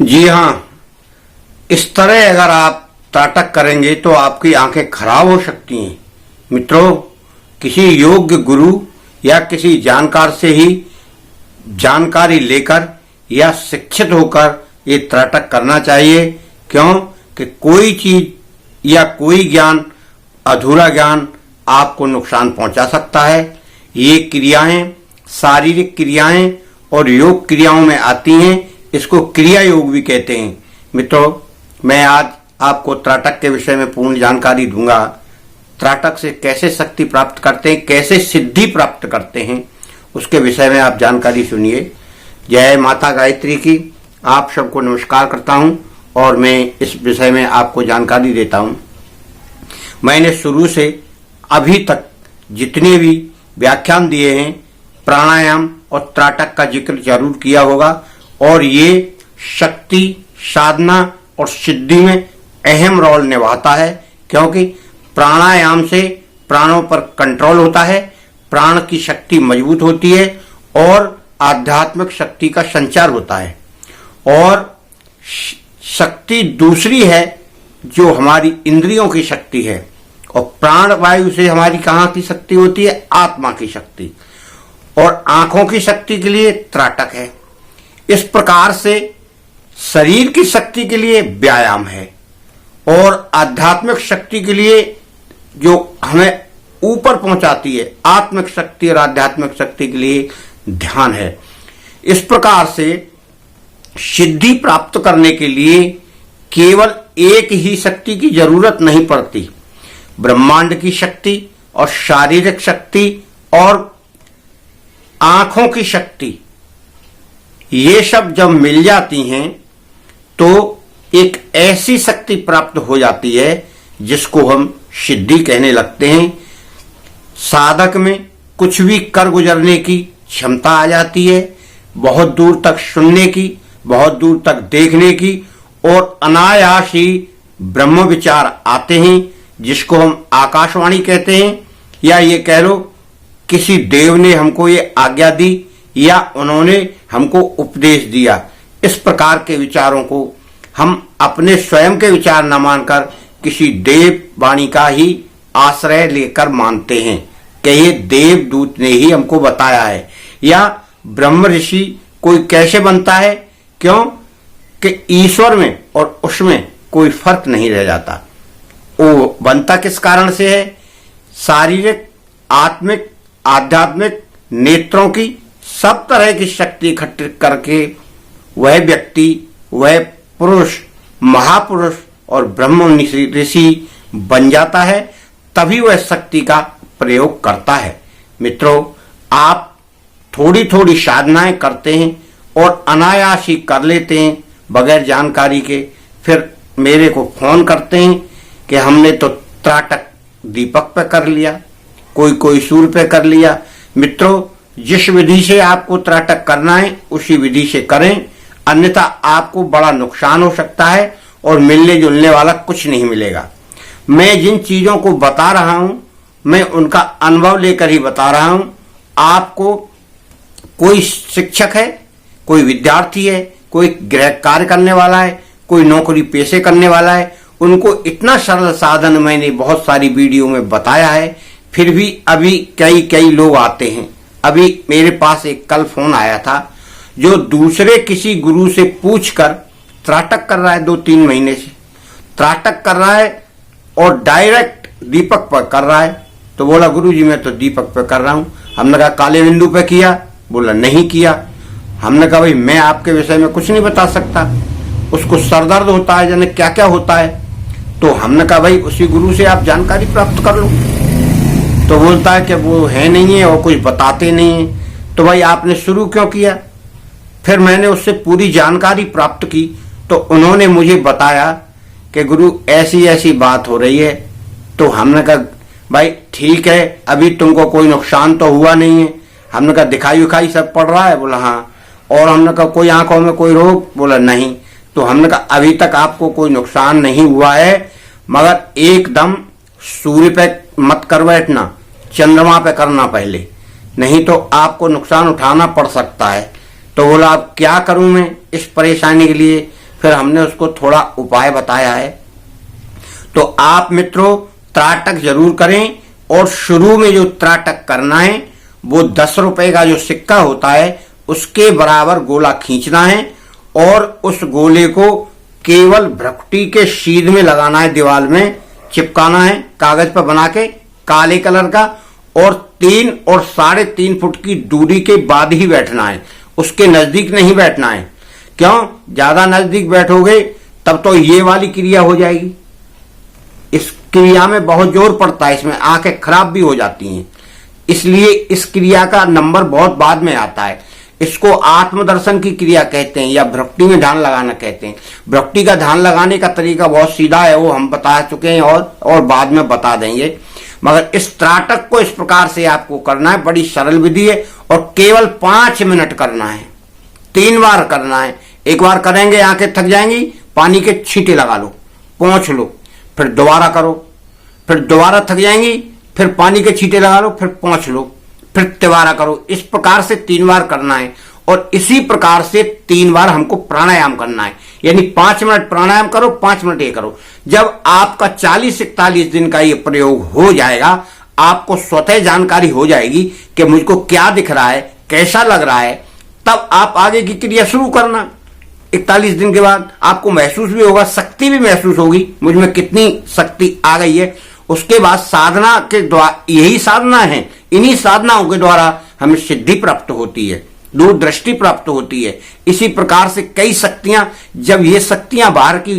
जी हाँ, इस तरह अगर आप त्राटक करेंगे तो आपकी आंखें खराब हो सकती हैं। मित्रों, किसी योग्य गुरु या किसी जानकार से ही जानकारी लेकर या शिक्षित होकर ये त्राटक करना चाहिए। क्यों कि कोई चीज या कोई ज्ञान, अधूरा ज्ञान आपको नुकसान पहुंचा सकता है। ये क्रियाएं शारीरिक क्रियाएं और योग क्रियाओं में आती हैं। इसको क्रिया योग भी कहते हैं। मित्रों, मैं आज आपको त्राटक के विषय में पूर्ण जानकारी दूंगा। त्राटक से कैसे शक्ति प्राप्त करते हैं, कैसे सिद्धि प्राप्त करते हैं, उसके विषय में आप जानकारी सुनिए। जय माता गायत्री की। आप सबको नमस्कार करता हूं और मैं इस विषय में आपको जानकारी देता हूं। मैंने शुरू से अभी तक जितने भी व्याख्यान दिए हैं, प्राणायाम और त्राटक का जिक्र जरूर किया होगा और ये शक्ति, साधना और सिद्धि में अहम रोल निभाता है। क्योंकि प्राणायाम से प्राणों पर कंट्रोल होता है, प्राण की शक्ति मजबूत होती है और आध्यात्मिक शक्ति का संचार होता है। और शक्ति दूसरी है जो हमारी इंद्रियों की शक्ति है, और प्राण वायु से हमारी कहाँ की शक्ति होती है? आत्मा की शक्ति। और आंखों की शक्ति के लिए त्राटक है। इस प्रकार से शरीर की शक्ति के लिए व्यायाम है और आध्यात्मिक शक्ति के लिए जो हमें ऊपर पहुंचाती है, आत्मिक शक्ति और आध्यात्मिक शक्ति के लिए ध्यान है। इस प्रकार से सिद्धि प्राप्त करने के लिए केवल एक ही शक्ति की जरूरत नहीं पड़ती। ब्रह्मांड की शक्ति और शारीरिक शक्ति और आंखों की शक्ति, ये सब जब मिल जाती हैं तो एक ऐसी शक्ति प्राप्त हो जाती है जिसको हम सिद्धि कहने लगते हैं। साधक में कुछ भी कर गुजरने की क्षमता आ जाती है, बहुत दूर तक सुनने की, बहुत दूर तक देखने की, और अनायास ही ब्रह्म विचार आते हैं जिसको हम आकाशवाणी कहते हैं। या ये कह लो किसी देव ने हमको ये आज्ञा दी या उन्होंने हमको उपदेश दिया। इस प्रकार के विचारों को हम अपने स्वयं के विचार न मानकर किसी देव वाणी का ही आश्रय लेकर मानते हैं कि ये देवदूत ने ही हमको बताया है। या ब्रह्म ऋषि कोई कैसे बनता है? क्यों कि ईश्वर में और उसमें कोई फर्क नहीं रह जाता। वो बनता किस कारण से है? शारीरिक, आत्मिक, आध्यात्मिक, नेत्रों की सब तरह की शक्ति इकट्ठी करके वह व्यक्ति, वह पुरुष, महापुरुष और ब्रह्म ऋषि बन जाता है। तभी वह शक्ति का प्रयोग करता है। मित्रों, आप थोड़ी थोड़ी साधनाएं करते हैं और अनायास ही कर लेते हैं बगैर जानकारी के, फिर मेरे को फोन करते हैं कि हमने तो त्राटक दीपक पे कर लिया, कोई सूर्य पे कर लिया। मित्रों, जिस विधि से आपको त्राटक करना है उसी विधि से करें, अन्यथा आपको बड़ा नुकसान हो सकता है और मिलने जुलने वाला कुछ नहीं मिलेगा। मैं जिन चीजों को बता रहा हूं, मैं उनका अनुभव लेकर ही बता रहा हूं। आपको कोई शिक्षक है, कोई विद्यार्थी है, कोई गृह कार्य करने वाला है, कोई नौकरी पेशे करने वाला है, उनको इतना सरल साधन मैंने बहुत सारी वीडियो में बताया है, फिर भी अभी कई लोग आते हैं। अभी मेरे पास एक कल फोन आया था जो दूसरे किसी गुरु से पूछकर त्राटक कर रहा है, 2-3 महीने से त्राटक कर रहा है और डायरेक्ट दीपक पर कर रहा है। तो बोला गुरुजी मैं तो दीपक पे कर रहा हूं। हमने कहा काले बिंदु पे किया? बोला नहीं किया। हमने कहा भाई मैं आपके विषय में कुछ नहीं बता सकता, उसको सरदर्द होता है, जाने क्या क्या होता है। तो हमने कहा भाई उसी गुरु से आप जानकारी प्राप्त कर लो। तो बोलता है कि वो है नहीं है और कुछ बताते नहीं है। तो भाई आपने शुरू क्यों किया? फिर मैंने उससे पूरी जानकारी प्राप्त की तो उन्होंने मुझे बताया कि गुरु ऐसी ऐसी बात हो रही है। तो हमने कहा भाई ठीक है, अभी तुमको कोई नुकसान तो हुआ नहीं है। हमने कहा दिखाई उखाई सब पड़ रहा है? बोला हाँ। और हमने कहा कोई आंखों में कोई रोग? बोला नहीं। तो हमने कहा अभी तक आपको कोई नुकसान नहीं हुआ है, मगर एकदम सूर्य पे मत कर बैठना, चंद्रमा पे करना पहले, नहीं तो आपको नुकसान उठाना पड़ सकता है। तो बोला अब क्या करूं मैं इस परेशानी के लिए? फिर हमने उसको थोड़ा उपाय बताया है। तो आप मित्रों त्राटक जरूर करें, और शुरू में जो त्राटक करना है वो 10 रुपए का जो सिक्का होता है उसके बराबर गोला खींचना है, और उस गोले को केवल भ्रकुटी के सीध में लगाना है, दीवार में चिपकाना है कागज पर बना के काले कलर का, और 3 और 3.5 फुट की दूरी के बाद ही बैठना है, उसके नजदीक नहीं बैठना है। क्यों? ज्यादा नजदीक बैठोगे तब तो ये वाली क्रिया हो जाएगी। इस क्रिया में बहुत जोर पड़ता है, इसमें आंखें खराब भी हो जाती हैं, इसलिए इस क्रिया का नंबर बहुत बाद में आता है। इसको आत्मदर्शन की क्रिया कहते हैं, या भ्रकुटी में ध्यान लगाना कहते हैं। भ्रकुटी का ध्यान लगाने का तरीका बहुत सीधा है, वो हम बता चुके हैं और बाद में बता देंगे। मगर इस त्राटक को इस प्रकार से आपको करना है, बड़ी सरल विधि है, और केवल 5 मिनट करना है, 3 बार करना है। एक बार करेंगे आंखें थक जाएंगी, पानी के छींटे लगा लो, पोंछ लो, फिर दोबारा करो, फिर दोबारा थक जाएंगी, फिर पानी के छींटे लगा लो, फिर पोंछ लो, फिर दोबारा करो। इस प्रकार से 3 बार करना है, और इसी प्रकार से 3 बार हमको प्राणायाम करना है। यानी 5 मिनट प्राणायाम करो, 5 मिनट ये करो। जब आपका 40-41 दिन का ये प्रयोग हो जाएगा, आपको स्वतः जानकारी हो जाएगी कि मुझको क्या दिख रहा है, कैसा लग रहा है, तब आप आगे की क्रिया शुरू करना। 41 दिन के बाद आपको महसूस भी होगा, शक्ति भी महसूस होगी, मुझ में कितनी शक्ति आ गई है। उसके बाद साधना के द्वारा, यही साधना है, इन्हीं साधनाओं के द्वारा हमें सिद्धि प्राप्त होती है, दूरदृष्टि प्राप्त होती है। इसी प्रकार से कई शक्तियां, जब ये शक्तियां बाहर की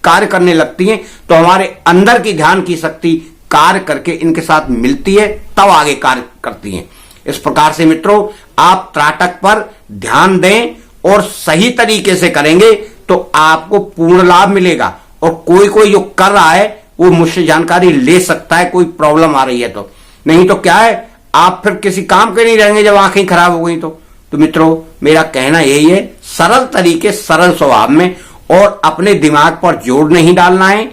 कार्य करने लगती हैं तो हमारे अंदर की ध्यान की शक्ति कार्य करके इनके साथ मिलती है, तब आगे कार्य करती हैं। इस प्रकार से मित्रों आप त्राटक पर ध्यान दें, और सही तरीके से करेंगे तो आपको पूर्ण लाभ मिलेगा। और कोई जो कर रहा है वो मुझसे जानकारी ले सकता है, कोई प्रॉब्लम आ रही है तो। नहीं तो क्या है, आप फिर किसी काम के नहीं रहेंगे जब आंखें खराब हो गई तो मित्रों मेरा कहना यही है, सरल तरीके, सरल स्वभाव में, और अपने दिमाग पर जोर नहीं डालना है,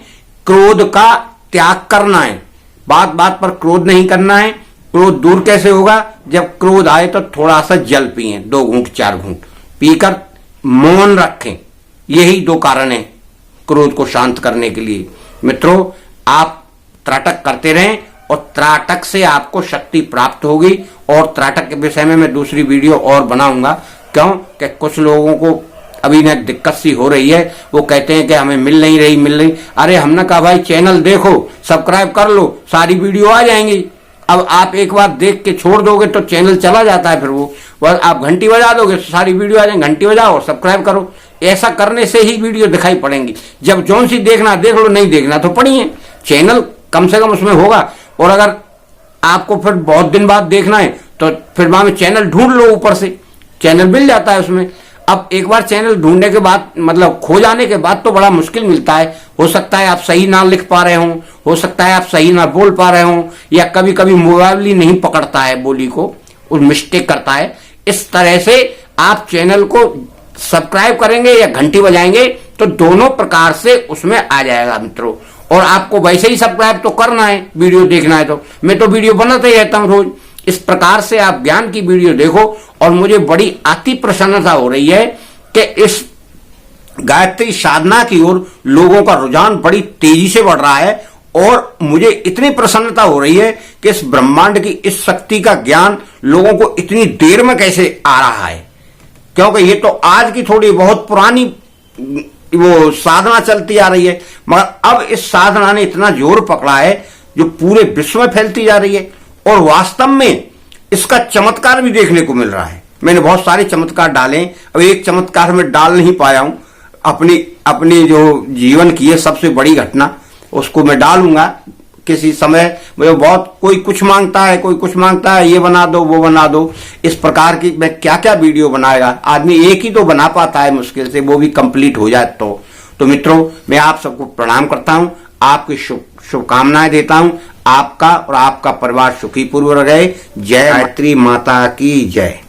क्रोध का त्याग करना है, बात बात पर क्रोध नहीं करना है। क्रोध दूर कैसे होगा? जब क्रोध आए तो थोड़ा सा जल पिए, 2 घूंट 4 घूंट पीकर मौन रखें। यही 2 कारण है क्रोध को शांत करने के लिए। मित्रों आप त्राटक करते रहें, और त्राटक से आपको शक्ति प्राप्त होगी। और त्राटक के विषय में मैं दूसरी वीडियो और बनाऊंगा। क्यों कि कुछ लोगों को अभी न दिक्कत सी हो रही है, वो कहते हैं कि हमें मिल नहीं रही। अरे हमने कहा भाई चैनल देखो, सब्सक्राइब कर लो, सारी वीडियो आ जाएंगी। अब आप एक बार देख के छोड़ दोगे तो चैनल चला जाता है, फिर वो आप घंटी बजा दोगे तो सारी वीडियो आ जाएंगी। घंटी बजाओ और सब्सक्राइब करो, ऐसा करने से ही वीडियो दिखाई पड़ेंगी। जब जौन सी देखना देख लो, नहीं देखना तो पढ़िए, चैनल कम से कम उसमें होगा। और अगर आपको फिर बहुत दिन बाद देखना है तो फिर वहां में चैनल ढूंढ लो, ऊपर से चैनल मिल जाता है उसमें। अब एक बार चैनल ढूंढने के बाद, मतलब खो जाने के बाद तो बड़ा मुश्किल मिलता है। हो सकता है आप सही ना लिख पा रहे हो सकता है आप सही ना बोल पा रहे हो, या कभी कभी मोबाइल ही नहीं पकड़ता है बोली को, और मिस्टेक करता है। इस तरह से आप चैनल को सब्सक्राइब करेंगे या घंटी बजाएंगे तो दोनों प्रकार से उसमें आ जाएगा मित्रों। और आपको वैसे ही सब्सक्राइब तो करना है, वीडियो देखना है तो। मैं तो वीडियो बनाते ही रहता हूं रोज। इस प्रकार से आप ज्ञान की वीडियो देखो, और मुझे बड़ी अति प्रसन्नता हो रही है कि इस गायत्री साधना की ओर लोगों का रुझान बड़ी तेजी से बढ़ रहा है। और मुझे इतनी प्रसन्नता हो रही है कि इस ब्रह्मांड की इस शक्ति का ज्ञान लोगों को इतनी देर में कैसे आ रहा है। क्योंकि ये तो आज की थोड़ी बहुत पुरानी वो साधना चलती आ रही है, मगर अब इस साधना ने इतना जोर पकड़ा है जो पूरे विश्व में फैलती जा रही है। और वास्तव में इसका चमत्कार भी देखने को मिल रहा है। मैंने बहुत सारे चमत्कार डाले, अब एक चमत्कार में डाल नहीं पाया हूं। अपनी जो जीवन की है सबसे बड़ी घटना, उसको मैं डालूंगा किसी समय। मुझे बहुत कोई कुछ मांगता है, कोई कुछ मांगता है, ये बना दो वो बना दो। इस प्रकार की मैं क्या क्या वीडियो बनाएगा आदमी, एक ही तो बना पाता है मुश्किल से, वो भी कंप्लीट हो जाए तो मित्रों मैं आप सबको प्रणाम करता हूं, आपकी शुभकामनाएं देता हूं। आपका और आपका परिवार सुखी पूर्वक रहे। जय गायत्री माता की जय।